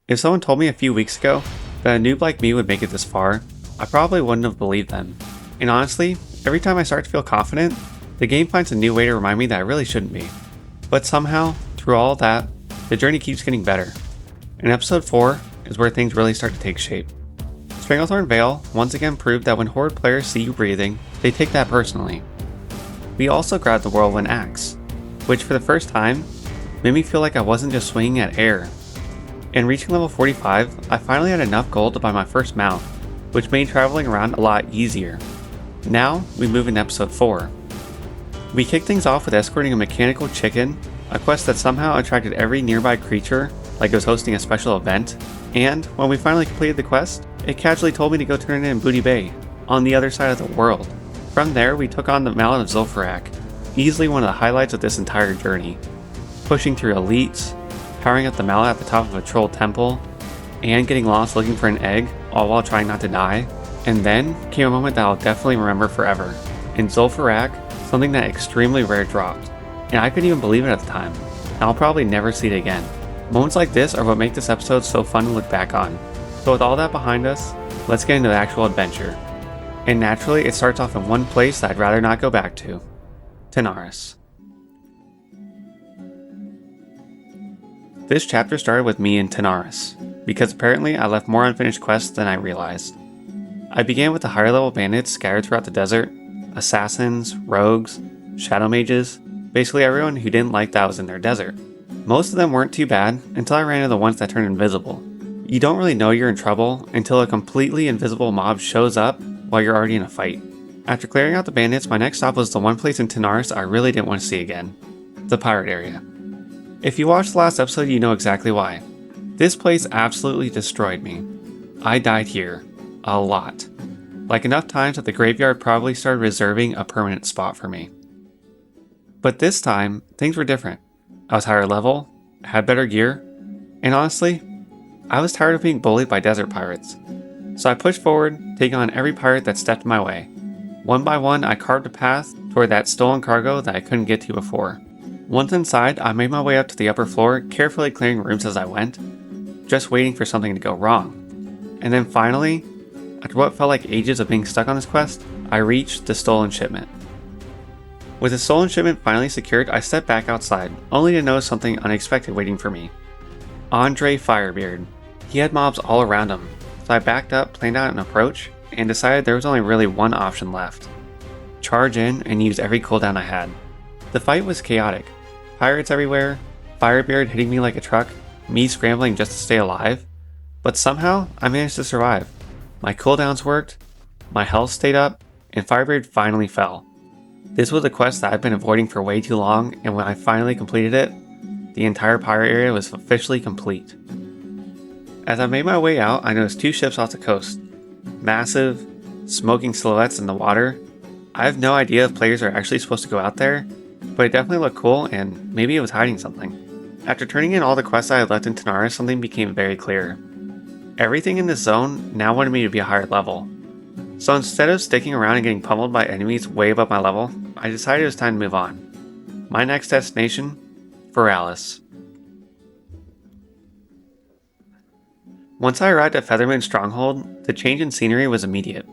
If someone told me a few weeks ago that a noob like me would make it this far, I probably wouldn't have believed them. And honestly, every time I start to feel confident, the game finds a new way to remind me that I really shouldn't be. But somehow, through all of that, the journey keeps getting better. And episode 4 is where things really start to take shape. Stranglethorn Vale once again proved that when Horde players see you breathing, they take that personally. We also grabbed the Whirlwind Axe, which for the first time, made me feel like I wasn't just swinging at air. And reaching level 45, I finally had enough gold to buy my first mount, which made traveling around a lot easier. Now, we move into episode 4. We kick things off with escorting a mechanical chicken, a quest that somehow attracted every nearby creature, like it was hosting a special event, and when we finally completed the quest, it casually told me to go turn it in Booty Bay, on the other side of the world. From there, we took on the mallet of Zul'Farrak, easily one of the highlights of this entire journey. Pushing through elites, powering up the mallet at the top of a troll temple, and getting lost looking for an egg, all while trying not to die. And then came a moment that I'll definitely remember forever. In Zul'Farrak, something that extremely rare dropped, and I couldn't even believe it at the time, and I'll probably never see it again. Moments like this are what make this episode so fun to look back on. So with all that behind us, let's get into the actual adventure. And naturally, it starts off in one place that I'd rather not go back to. Tanaris. This chapter started with me in Tanaris, because apparently I left more unfinished quests than I realized. I began with the higher level bandits scattered throughout the desert, assassins, rogues, shadow mages, basically everyone who didn't like that I was in their desert. Most of them weren't too bad until I ran into the ones that turned invisible. You don't really know you're in trouble until a completely invisible mob shows up while you're already in a fight. After clearing out the bandits, my next stop was the one place in Tanaris I really didn't want to see again, the pirate area. If you watched the last episode, you know exactly why. This place absolutely destroyed me. I died here. A lot. Like enough times that the graveyard probably started reserving a permanent spot for me. But this time, things were different. I was higher level, had better gear, and honestly, I was tired of being bullied by desert pirates. So I pushed forward, taking on every pirate that stepped in my way. One by one, I carved a path toward that stolen cargo that I couldn't get to before. Once inside, I made my way up to the upper floor, carefully clearing rooms as I went, just waiting for something to go wrong. And then finally, after what felt like ages of being stuck on this quest, I reached the stolen shipment. With the stolen shipment finally secured, I stepped back outside, only to notice something unexpected waiting for me. Andre Firebeard. He had mobs all around him, so I backed up, planned out an approach, and decided there was only really one option left. Charge in and use every cooldown I had. The fight was chaotic. Pirates everywhere, Firebeard hitting me like a truck, me scrambling just to stay alive, but somehow I managed to survive. My cooldowns worked, my health stayed up, and Firebeard finally fell. This was a quest that I've been avoiding for way too long, and when I finally completed it, the entire pirate area was officially complete. As I made my way out, I noticed 2 ships off the coast. Massive, smoking silhouettes in the water. I have no idea if players are actually supposed to go out there, but it definitely looked cool and maybe it was hiding something. After turning in all the quests I had left in Tanaris, something became very clear. Everything in this zone now wanted me to be a higher level. So instead of sticking around and getting pummeled by enemies way above my level, I decided it was time to move on. My next destination? Veralis. Once I arrived at Featherman's stronghold, the change in scenery was immediate.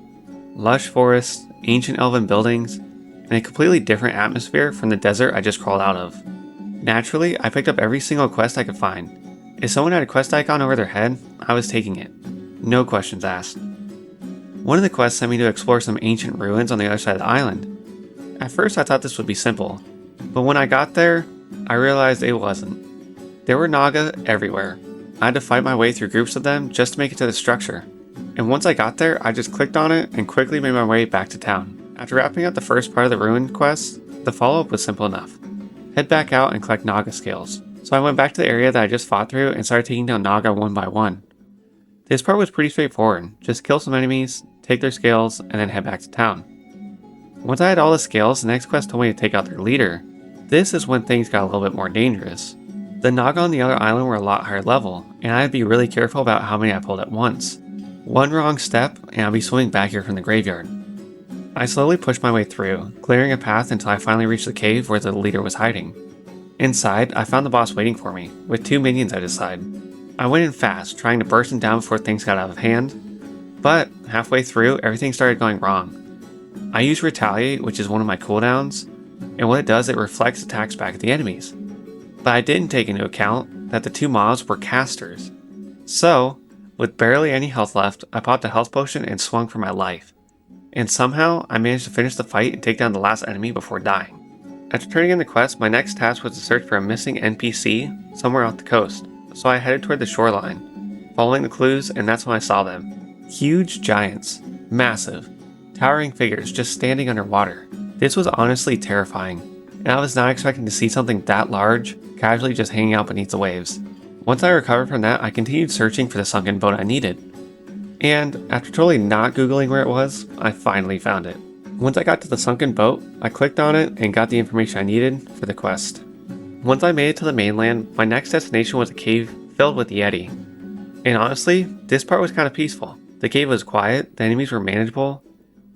Lush forests, ancient elven buildings, and a completely different atmosphere from the desert I just crawled out of. Naturally, I picked up every single quest I could find. If someone had a quest icon over their head, I was taking it. No questions asked. One of the quests sent me to explore some ancient ruins on the other side of the island. At first I thought this would be simple, but when I got there, I realized it wasn't. There were Naga everywhere. I had to fight my way through groups of them just to make it to the structure. And once I got there, I just clicked on it and quickly made my way back to town. After wrapping up the first part of the ruin quest, the follow-up was simple enough. Head back out and collect Naga scales. So I went back to the area that I just fought through and started taking down Naga one by one. This part was pretty straightforward. Just kill some enemies, take their scales, and then head back to town. Once I had all the scales, the next quest told me to take out their leader. This is when things got a little bit more dangerous. The Naga on the other island were a lot higher level, and I had to be really careful about how many I pulled at once. One wrong step, and I'll be swimming back here from the graveyard. I slowly pushed my way through, clearing a path until I finally reached the cave where the leader was hiding. Inside, I found the boss waiting for me, with 2 minions at his side. I went in fast, trying to burst them down before things got out of hand, but halfway through, everything started going wrong. I used Retaliate, which is one of my cooldowns, and what it does, it reflects attacks back at the enemies. But I didn't take into account that the two mobs were casters. So, with barely any health left, I popped a health potion and swung for my life. And somehow, I managed to finish the fight and take down the last enemy before dying. After turning in the quest, my next task was to search for a missing NPC somewhere off the coast, so I headed toward the shoreline, following the clues, and that's when I saw them. Huge giants, massive, towering figures just standing underwater. This was honestly terrifying, and I was not expecting to see something that large casually just hanging out beneath the waves. Once I recovered from that, I continued searching for the sunken boat I needed. And after totally not googling where it was, I finally found it. Once I got to the sunken boat, I clicked on it and got the information I needed for the quest. Once I made it to the mainland, my next destination was a cave filled with Yeti. And honestly, this part was kind of peaceful. The cave was quiet, the enemies were manageable,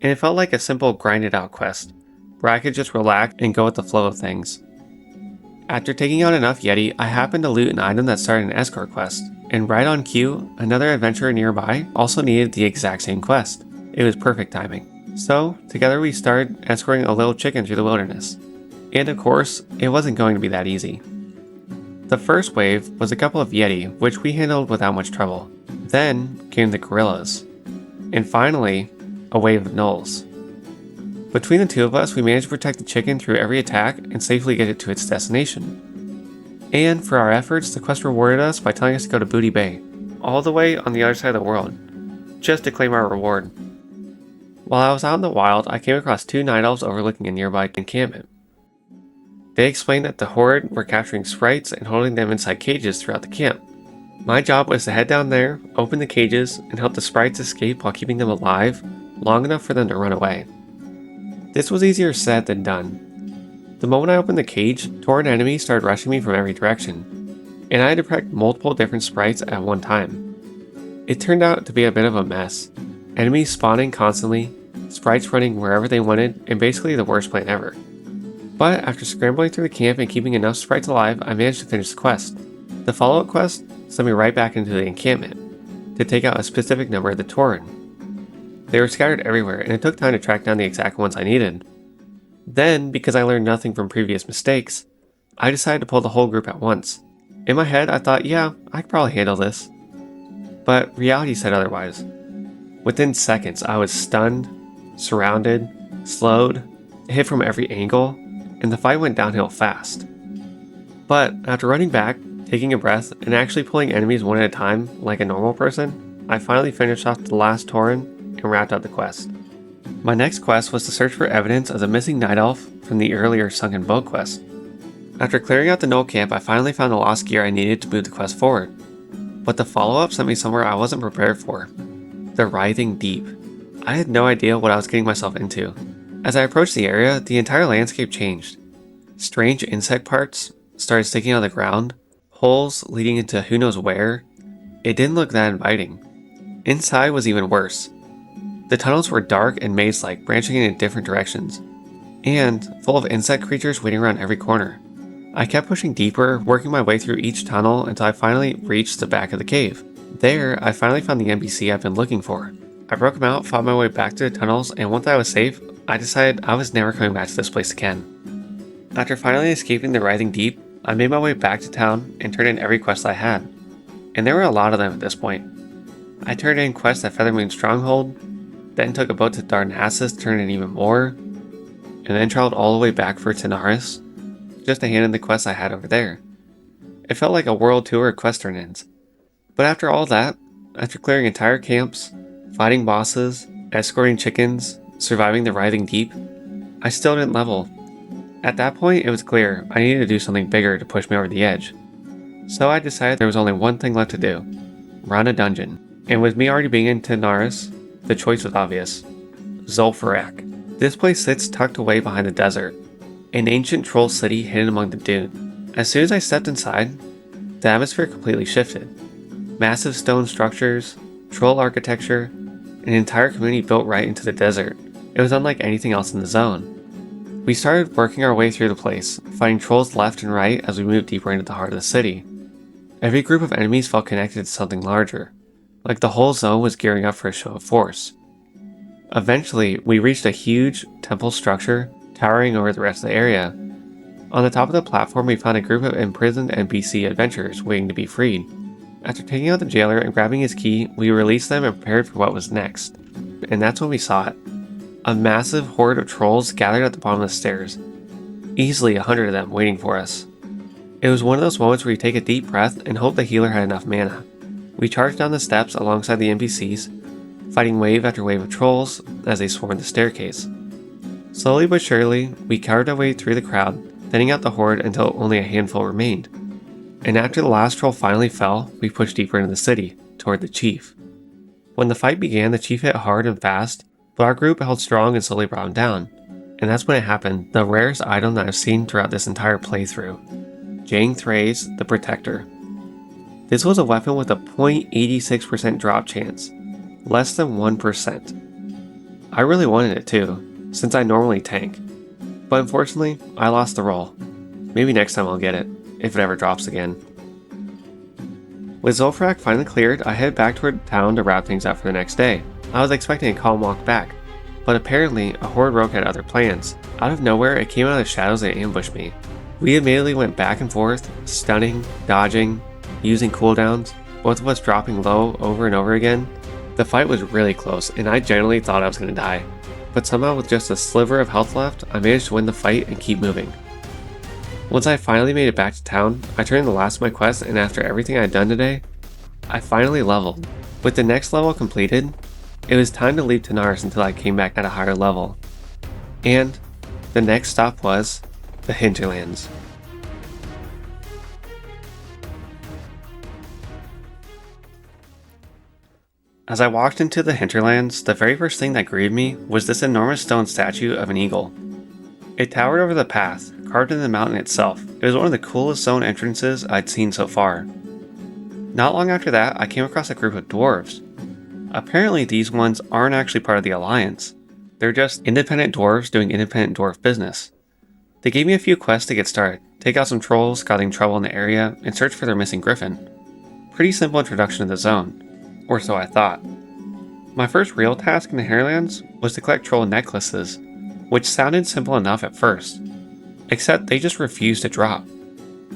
and it felt like a simple grinded out quest, where I could just relax and go with the flow of things. After taking out enough Yeti, I happened to loot an item that started an escort quest, and right on cue, another adventurer nearby also needed the exact same quest. It was perfect timing. So, together we started escorting a little chicken through the wilderness. And of course, it wasn't going to be that easy. The first wave was a couple of Yeti, which we handled without much trouble. Then came the gorillas. And finally, a wave of gnolls. Between the two of us, we managed to protect the chicken through every attack and safely get it to its destination. And for our efforts, the quest rewarded us by telling us to go to Booty Bay, all the way on the other side of the world, just to claim our reward. While I was out in the wild, I came across two night elves overlooking a nearby encampment. They explained that the horde were capturing sprites and holding them inside cages throughout the camp. My job was to head down there, open the cages, and help the sprites escape while keeping them alive long enough for them to run away. This was easier said than done. The moment I opened the cage, torrent enemies started rushing me from every direction, and I had to protect multiple different sprites at one time. It turned out to be a bit of a mess. Enemies spawning constantly, sprites running wherever they wanted, and basically the worst plan ever. But after scrambling through the camp and keeping enough sprites alive, I managed to finish the quest. The follow-up quest sent me right back into the encampment, to take out a specific number of the Tauren. They were scattered everywhere, and it took time to track down the exact ones I needed. Then, because I learned nothing from previous mistakes, I decided to pull the whole group at once. In my head, I thought, yeah, I could probably handle this. But reality said otherwise. Within seconds, I was stunned, surrounded, slowed, hit from every angle, and the fight went downhill fast. But after running back, taking a breath, and actually pulling enemies one at a time like a normal person, I finally finished off the last Tauren and wrapped up the quest. My next quest was to search for evidence of the missing night elf from the earlier sunken boat quest. After clearing out the gnoll camp, I finally found the lost gear I needed to move the quest forward. But the follow-up sent me somewhere I wasn't prepared for. The Writhing Deep. I had no idea what I was getting myself into. As I approached the area, the entire landscape changed. Strange insect parts started sticking out of the ground, holes leading into who knows where. It didn't look that inviting. Inside was even worse. The tunnels were dark and maze-like, branching in different directions, and full of insect creatures waiting around every corner. I kept pushing deeper, working my way through each tunnel until I finally reached the back of the cave. There, I finally found the NPC I've been looking for. I broke him out, fought my way back to the tunnels, and once I was safe, I decided I was never coming back to this place again. After finally escaping the Writhing Deep, I made my way back to town and turned in every quest I had. And there were a lot of them at this point. I turned in quests at Feathermoon Stronghold, then took a boat to Darnassus to turn in even more, and then traveled all the way back for Tanaris, just to hand in the quests I had over there. It felt like a world tour of quest turn-ins. But after all that, after clearing entire camps, fighting bosses, escorting chickens, surviving the Writhing Deep, I still didn't level. At that point, it was clear I needed to do something bigger to push me over the edge. So I decided there was only one thing left to do: run a dungeon. And with me already being in Tanaris, the choice was obvious: Zul'Farrak. This place sits tucked away behind the desert, an ancient troll city hidden among the dune. As soon as I stepped inside, the atmosphere completely shifted. Massive stone structures, troll architecture, an entire community built right into the desert. It was unlike anything else in the zone. We started working our way through the place, fighting trolls left and right as we moved deeper into the heart of the city. Every group of enemies felt connected to something larger, like the whole zone was gearing up for a show of force. Eventually, we reached a huge temple structure towering over the rest of the area. On the top of the platform, we found a group of imprisoned NPC adventurers waiting to be freed. After taking out the jailer and grabbing his key, we released them and prepared for what was next. And that's when we saw it. A massive horde of trolls gathered at the bottom of the stairs. Easily 100 of them waiting for us. It was one of those moments where you take a deep breath and hope the healer had enough mana. We charged down the steps alongside the NPCs, fighting wave after wave of trolls as they swarmed the staircase. Slowly but surely, we carved our way through the crowd, thinning out the horde until only a handful remained. And after the last troll finally fell, we pushed deeper into the city, toward the chief. When the fight began, the chief hit hard and fast, but our group held strong and slowly brought him down. And that's when it happened, the rarest item that I've seen throughout this entire playthrough. Jang Thray's the Protector. This was a weapon with a 0.86% drop chance, less than 1%. I really wanted it too, since I normally tank, but unfortunately, I lost the roll. Maybe next time I'll get it, if it ever drops again. With Zul'Farrak finally cleared, I headed back toward town to wrap things up for the next day. I was expecting a calm walk back, but apparently a horde rogue had other plans. Out of nowhere, it came out of the shadows and ambushed me. We immediately went back and forth, stunning, dodging, using cooldowns, both of us dropping low over and over again. The fight was really close, and I genuinely thought I was going to die. But somehow with just a sliver of health left, I managed to win the fight and keep moving. Once I finally made it back to town, I turned in the last of my quests, and after everything I'd done today, I finally leveled. With the next level completed, it was time to leave Tanaris until I came back at a higher level. And the next stop was the hinterlands. As I walked into the hinterlands, the very first thing that greeted me was this enormous stone statue of an eagle. It towered over the path, carved in the mountain itself. It was one of the coolest zone entrances I'd seen so far. Not long after that, I came across a group of dwarves. Apparently these ones aren't actually part of the Alliance. They're just independent dwarves doing independent dwarf business. They gave me a few quests to get started, take out some trolls causing trouble in the area, and search for their missing griffin. Pretty simple introduction to the zone. Or so I thought. My first real task in the hinterlands was to collect troll necklaces, which sounded simple enough at first, except they just refused to drop.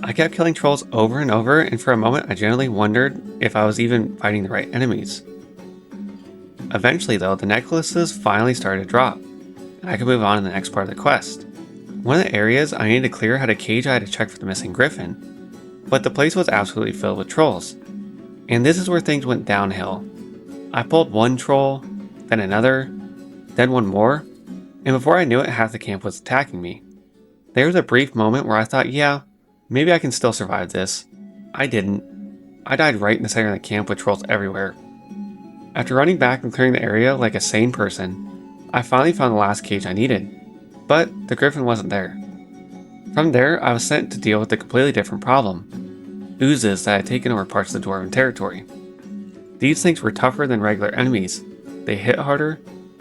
I kept killing trolls over and over, and for a moment I genuinely wondered if I was even fighting the right enemies. Eventually though, the necklaces finally started to drop, and I could move on to the next part of the quest. One of the areas I needed to clear had a cage I had to check for the missing griffin, but the place was absolutely filled with trolls. And this is where things went downhill. I pulled one troll, then another, then one more, and before I knew it, half the camp was attacking me. There was a brief moment where I thought, yeah, maybe I can still survive this. I didn't. I died right in the center of the camp with trolls everywhere. After running back and clearing the area like a sane person, I finally found the last cage I needed, but the griffin wasn't there. From there, I was sent to deal with a completely different problem. Oozes that had taken over parts of the dwarven territory. These things were tougher than regular enemies, they hit harder,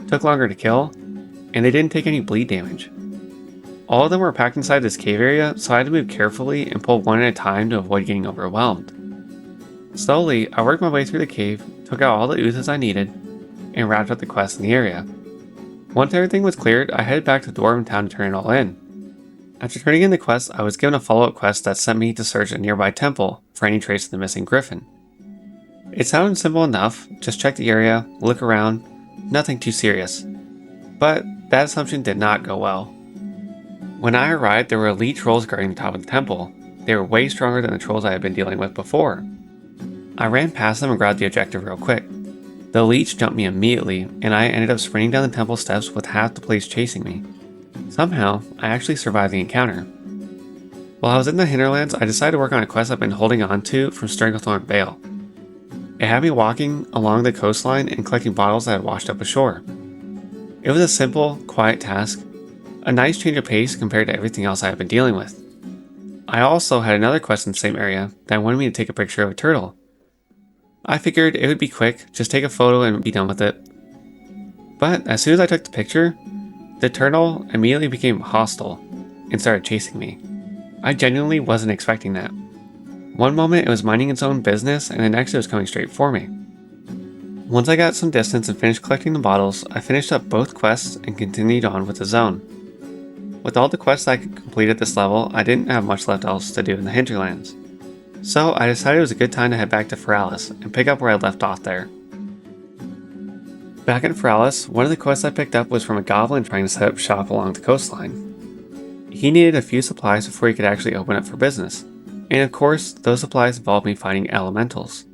took longer to kill, and they didn't take any bleed damage. All of them were packed inside this cave area, so I had to move carefully and pull one at a time to avoid getting overwhelmed. Slowly, I worked my way through the cave, took out all the oozes I needed, and wrapped up the quests in the area. Once everything was cleared, I headed back to Dwarven Town to turn it all in. After turning in the quest, I was given a follow-up quest that sent me to search a nearby temple for any trace of the missing griffin. It sounded simple enough, just check the area, look around, nothing too serious. But that assumption did not go well. When I arrived, there were elite trolls guarding the top of the temple. They were way stronger than the trolls I had been dealing with before. I ran past them and grabbed the objective real quick. The elites jumped me immediately, and I ended up sprinting down the temple steps with half the place chasing me. Somehow, I actually survived the encounter. While I was in the hinterlands, I decided to work on a quest I've been holding on to from Stranglethorn Vale. It had me walking along the coastline and collecting bottles that had washed up ashore. It was a simple, quiet task, a nice change of pace compared to everything else I had been dealing with. I also had another quest in the same area that wanted me to take a picture of a turtle. I figured it would be quick, just take a photo and be done with it. But as soon as I took the picture, the turtle immediately became hostile and started chasing me. I genuinely wasn't expecting that. One moment it was minding its own business, and the next it was coming straight for me. Once I got some distance and finished collecting the bottles, I finished up both quests and continued on with the zone. With all the quests I could complete at this level, I didn't have much left else to do in the hinterlands. So I decided it was a good time to head back to Feralis and pick up where I left off there. Back in Feralis, one of the quests I picked up was from a goblin trying to set up shop along the coastline. He needed a few supplies before he could actually open up for business, and of course, those supplies involved me finding elementals.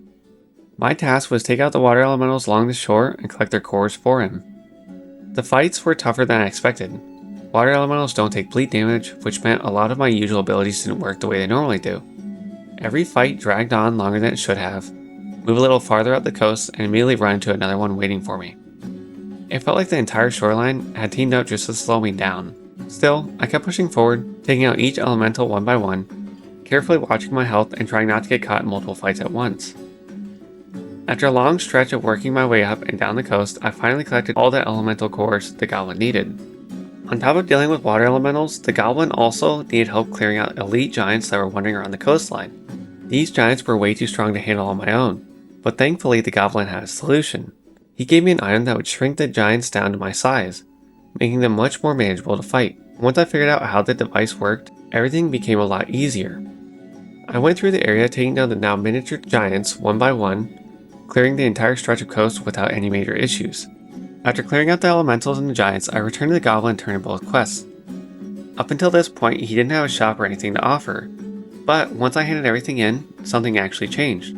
My task was to take out the water elementals along the shore and collect their cores for him. The fights were tougher than I expected. Water elementals don't take bleed damage, which meant a lot of my usual abilities didn't work the way they normally do. Every fight dragged on longer than it should have, move a little farther up the coast, and immediately run into another one waiting for me. It felt like the entire shoreline had teamed up just to slow me down. Still, I kept pushing forward, taking out each elemental one by one, carefully watching my health and trying not to get caught in multiple fights at once. After a long stretch of working my way up and down the coast, I finally collected all the elemental cores the goblin needed. On top of dealing with water elementals, the goblin also needed help clearing out elite giants that were wandering around the coastline. These giants were way too strong to handle on my own, but thankfully the goblin had a solution. He gave me an item that would shrink the giants down to my size, making them much more manageable to fight. Once I figured out how the device worked, everything became a lot easier. I went through the area taking down the now miniature giants one by one, clearing the entire stretch of coast without any major issues. After clearing out the elementals and the giants, I returned to the goblin and turned in both quests. Up until this point, he didn't have a shop or anything to offer, but once I handed everything in, something actually changed.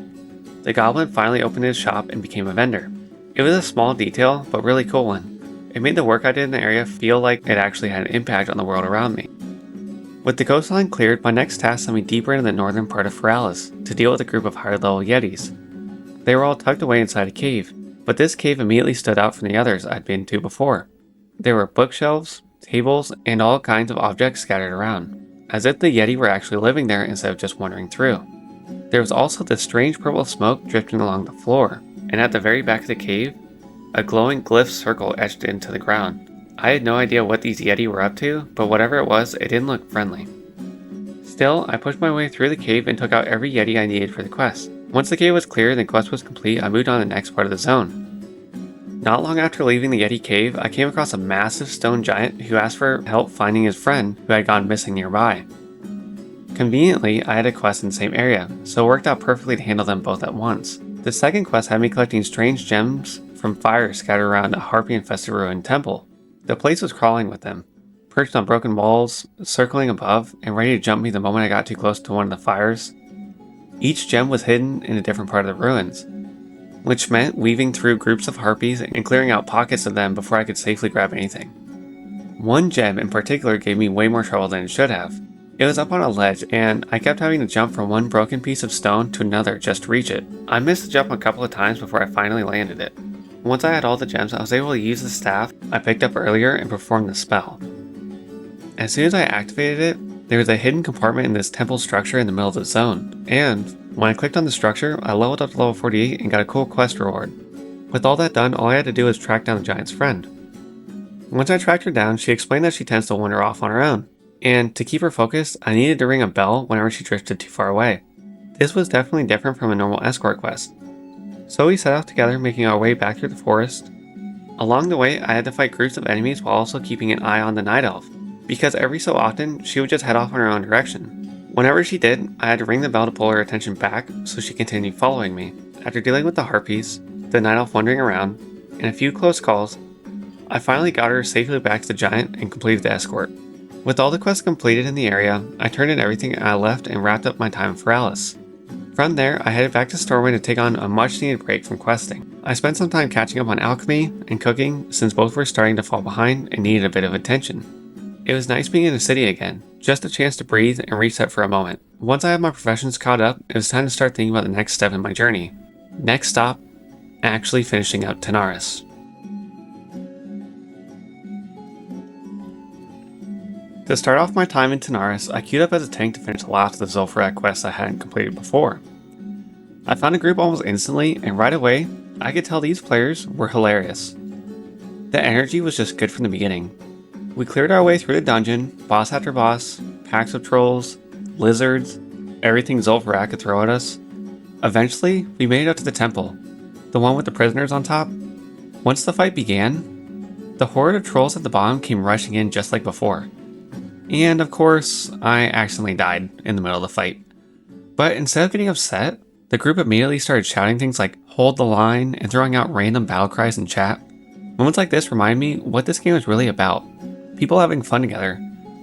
The goblin finally opened his shop and became a vendor. It was a small detail, but really cool one. It made the work I did in the area feel like it actually had an impact on the world around me. With the coastline cleared, my next task sent me deeper into the northern part of Feralis to deal with a group of higher level yetis. They were all tucked away inside a cave, but this cave immediately stood out from the others I'd been to before. There were bookshelves, tables, and all kinds of objects scattered around, as if the yeti were actually living there instead of just wandering through. There was also this strange purple smoke drifting along the floor, and at the very back of the cave, a glowing glyph circle etched into the ground. I had no idea what these yeti were up to, but whatever it was, it didn't look friendly. Still, I pushed my way through the cave and took out every yeti I needed for the quest. Once the cave was clear and the quest was complete, I moved on to the next part of the zone. Not long after leaving the yeti cave, I came across a massive stone giant who asked for help finding his friend who had gone missing nearby. Conveniently, I had a quest in the same area, so it worked out perfectly to handle them both at once. The second quest had me collecting strange gems from fire scattered around a harpy-infested ruined temple. The place was crawling with them, perched on broken walls, circling above, and ready to jump me the moment I got too close to one of the fires. Each gem was hidden in a different part of the ruins, which meant weaving through groups of harpies and clearing out pockets of them before I could safely grab anything. One gem in particular gave me way more trouble than it should have. It was up on a ledge, and I kept having to jump from one broken piece of stone to another just to reach it. I missed the jump a couple of times before I finally landed it. Once I had all the gems, I was able to use the staff I picked up earlier and perform the spell. As soon as I activated it, there was a hidden compartment in this temple structure in the middle of the zone, and when I clicked on the structure, I leveled up to level 48 and got a cool quest reward. With all that done, all I had to do was track down the giant's friend. Once I tracked her down, she explained that she tends to wander off on her own, and to keep her focused, I needed to ring a bell whenever she drifted too far away. This was definitely different from a normal escort quest. So we set off together, making our way back through the forest. Along the way, I had to fight groups of enemies while also keeping an eye on the night elf, because every so often, she would just head off in her own direction. Whenever she did, I had to ring the bell to pull her attention back so she continued following me. After dealing with the harpies, the night elf wandering around, and a few close calls, I finally got her safely back to the giant and completed the escort. With all the quests completed in the area, I turned in everything I left and wrapped up my time for Alice. From there, I headed back to Stormwind to take on a much needed break from questing. I spent some time catching up on alchemy and cooking since both were starting to fall behind and needed a bit of attention. It was nice being in the city again, just a chance to breathe and reset for a moment. Once I had my professions caught up, it was time to start thinking about the next step in my journey. Next stop, actually finishing out Tanaris. To start off my time in Tanaris, I queued up as a tank to finish the last of the Zul'Farrak quests I hadn't completed before. I found a group almost instantly, and right away, I could tell these players were hilarious. The energy was just good from the beginning. We cleared our way through the dungeon, boss after boss, packs of trolls, lizards, everything Zul'Farrak could throw at us. Eventually, we made it up to the temple, the one with the prisoners on top. Once the fight began, the horde of trolls at the bottom came rushing in just like before. And of course, I accidentally died in the middle of the fight. But instead of getting upset, the group immediately started shouting things like "hold the line" and throwing out random battle cries in chat. Moments like this remind me what this game is really about. People having fun together,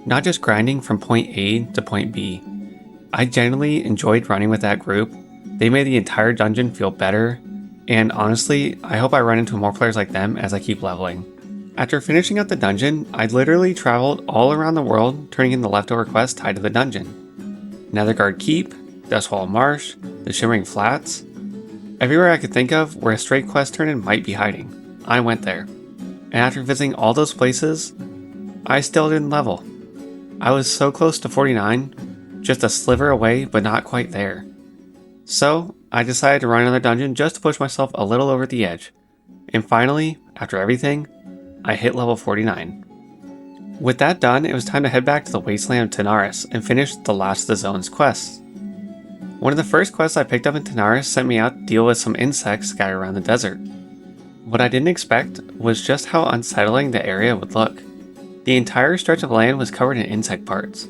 not just grinding from point A to point B. I genuinely enjoyed running with that group. They made the entire dungeon feel better, and honestly, I hope I run into more players like them as I keep leveling. After finishing up the dungeon, I literally traveled all around the world turning in the leftover quests tied to the dungeon. Netherguard Keep, Dustwall Marsh, the Shimmering Flats. Everywhere I could think of where a straight quest turn-in might be hiding, I went there. And after visiting all those places, I still didn't level. I was so close to 49, just a sliver away but not quite there. So I decided to run another dungeon just to push myself a little over the edge. And finally, after everything, I hit level 49. With that done, it was time to head back to the wasteland of Tanaris and finish the last of the zone's quests. One of the first quests I picked up in Tanaris sent me out to deal with some insects scattered around the desert. What I didn't expect was just how unsettling the area would look. The entire stretch of land was covered in insect parts.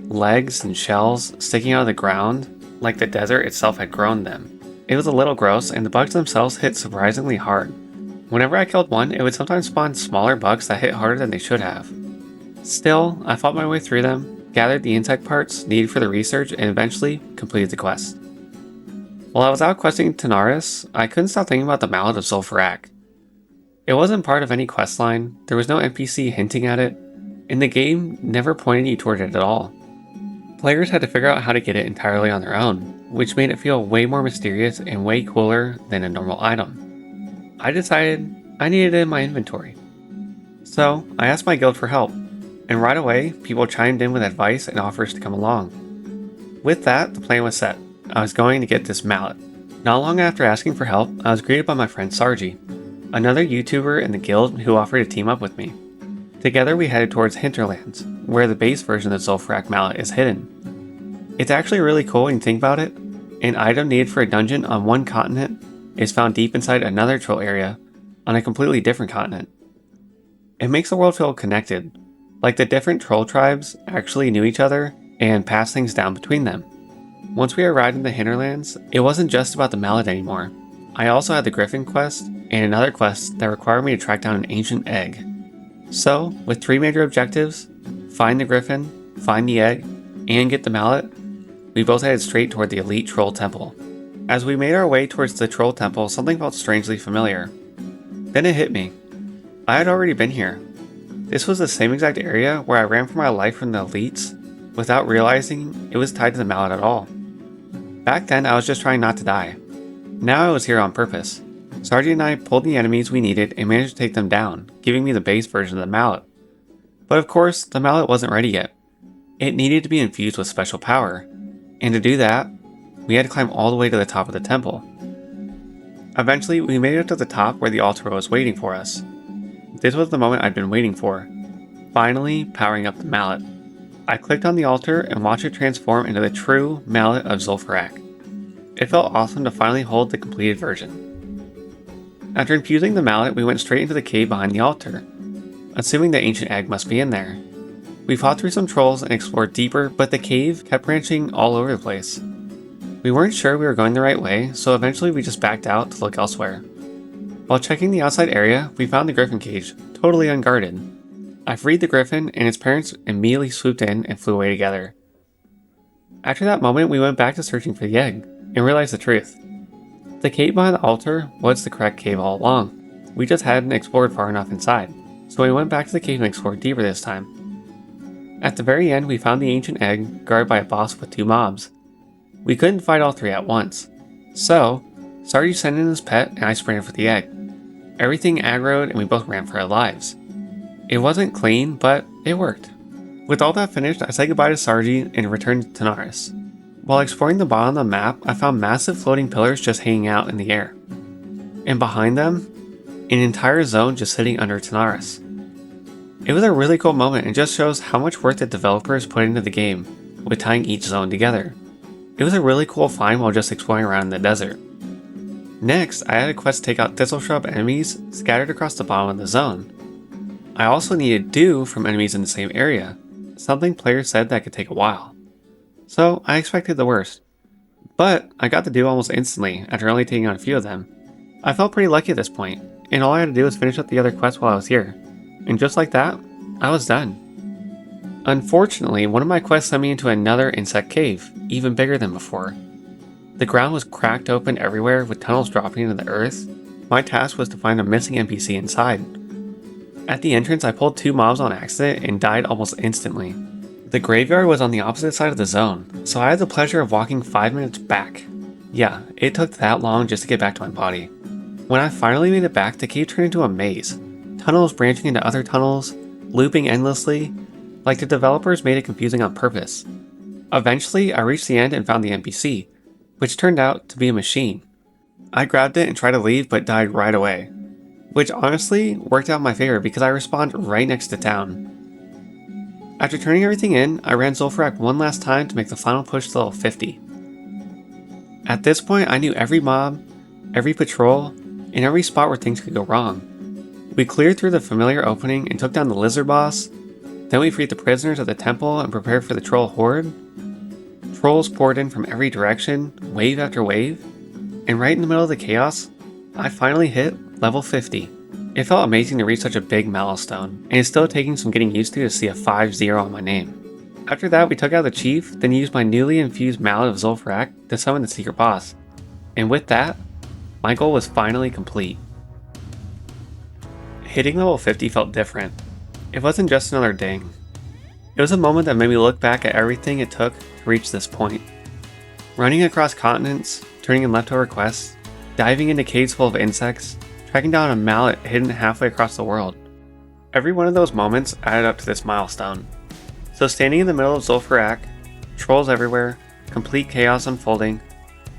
Legs and shells sticking out of the ground like the desert itself had grown them. It was a little gross, and the bugs themselves hit surprisingly hard. Whenever I killed one, it would sometimes spawn smaller bugs that hit harder than they should have. Still, I fought my way through them, gathered the insect parts needed for the research, and eventually completed the quest. While I was out questing Tanaris, I couldn't stop thinking about the mallet of Zul'Farrak. It wasn't part of any questline, there was no NPC hinting at it, and the game never pointed you toward it at all. Players had to figure out how to get it entirely on their own, which made it feel way more mysterious and way cooler than a normal item. I decided I needed it in my inventory. So I asked my guild for help, and right away people chimed in with advice and offers to come along. With that, the plan was set. I was going to get this mallet. Not long after asking for help, I was greeted by my friend Sargi, another YouTuber in the guild who offered to team up with me. Together we headed towards Hinterlands, where the base version of the Zul'Farrak mallet is hidden. It's actually really cool when you think about it. An item needed for a dungeon on one continent is found deep inside another troll area on a completely different continent. It makes the world feel connected, like the different troll tribes actually knew each other and passed things down between them. Once we arrived in the Hinterlands, it wasn't just about the mallet anymore. I also had the Griffin quest and another quest that required me to track down an ancient egg. So, with 3 major objectives, find the Griffin, find the egg, and get the mallet, we both headed straight toward the elite troll temple. As we made our way towards the troll temple, something felt strangely familiar. Then it hit me. I had already been here. This was the same exact area where I ran for my life from the elites, without realizing it was tied to the mallet at all. Back then, I was just trying not to die. Now I was here on purpose. Sargi and I pulled the enemies we needed and managed to take them down, giving me the base version of the mallet. But of course, the mallet wasn't ready yet. It needed to be infused with special power, and to do that, we had to climb all the way to the top of the temple. Eventually, we made it to the top where the altar was waiting for us. This was the moment I'd been waiting for, finally powering up the mallet. I clicked on the altar and watched it transform into the true mallet of Zul'Farrak. It felt awesome to finally hold the completed version. After infusing the mallet, we went straight into the cave behind the altar, assuming the ancient egg must be in there. We fought through some trolls and explored deeper, but the cave kept branching all over the place. We weren't sure we were going the right way, so eventually we just backed out to look elsewhere. While checking the outside area, we found the griffin cage, totally unguarded. I freed the griffin, and its parents immediately swooped in and flew away together. After that moment, we went back to searching for the egg, and realized the truth. The cave behind the altar was the correct cave all along. We just hadn't explored far enough inside, so we went back to the cave and explored deeper this time. At the very end, we found the ancient egg guarded by a boss with 2 mobs. We couldn't fight all 3 at once, so Sargi sent in his pet and I sprinted for the egg. Everything aggroed and we both ran for our lives. It wasn't clean, but it worked. With all that finished, I said goodbye to Sargi and returned to Tanaris. While exploring the bottom of the map, I found massive floating pillars just hanging out in the air. And behind them, an entire zone just sitting under Tanaris. It was a really cool moment and just shows how much work the developers put into the game with tying each zone together. It was a really cool find while just exploring around in the desert. Next, I had a quest to take out thistle shrub enemies scattered across the bottom of the zone. I also needed dew from enemies in the same area, something players said that could take a while. So I expected the worst. But I got the dew almost instantly after only taking on a few of them. I felt pretty lucky at this point, and all I had to do was finish up the other quests while I was here. And just like that, I was done. Unfortunately, one of my quests sent me into another insect cave, even bigger than before. The ground was cracked open everywhere with tunnels dropping into the earth. My task was to find a missing NPC inside. At the entrance, I pulled 2 mobs on accident and died almost instantly. The graveyard was on the opposite side of the zone, so I had the pleasure of walking 5 minutes back. Yeah, it took that long just to get back to my body. When I finally made it back, the cave turned into a maze. Tunnels branching into other tunnels, looping endlessly, like the developers made it confusing on purpose. Eventually, I reached the end and found the NPC, which turned out to be a machine. I grabbed it and tried to leave but died right away, which honestly worked out in my favor because I respawned right next to town. After turning everything in, I ran Zul'Farrak one last time to make the final push to level 50. At this point, I knew every mob, every patrol, and every spot where things could go wrong. We cleared through the familiar opening and took down the lizard boss. Then we freed the prisoners of the temple and prepared for the troll horde. Trolls poured in from every direction, wave after wave, and right in the middle of the chaos, I finally hit level 50. It felt amazing to reach such a big milestone, and it's still taking some getting used to see a 5-0 on my name. After that, we took out the chief, then used my newly infused mallet of Zul'Farrak to summon the secret boss. And with that, my goal was finally complete. Hitting level 50 felt different. It wasn't just another ding. It was a moment that made me look back at everything it took to reach this point. Running across continents, turning in leftover quests, diving into caves full of insects, tracking down a mallet hidden halfway across the world. Every one of those moments added up to this milestone. So standing in the middle of Zul'Farrak, trolls everywhere, complete chaos unfolding,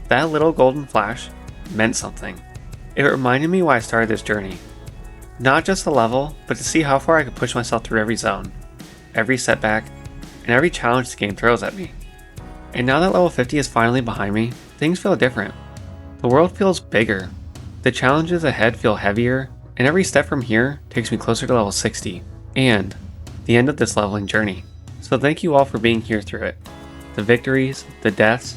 that little golden flash meant something. It reminded me why I started this journey. Not just the level, but to see how far I could push myself through every zone, every setback, and every challenge the game throws at me. And now that level 50 is finally behind me, things feel different. The world feels bigger. The challenges ahead feel heavier, and every step from here takes me closer to level 60, and the end of this leveling journey. So thank you all for being here through it. The victories, the deaths,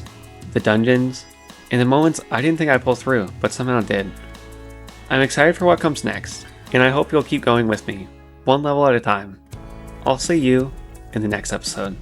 the dungeons, and the moments I didn't think I'd pull through, but somehow did. I'm excited for what comes next, and I hope you'll keep going with me, one level at a time. I'll see you in the next episode.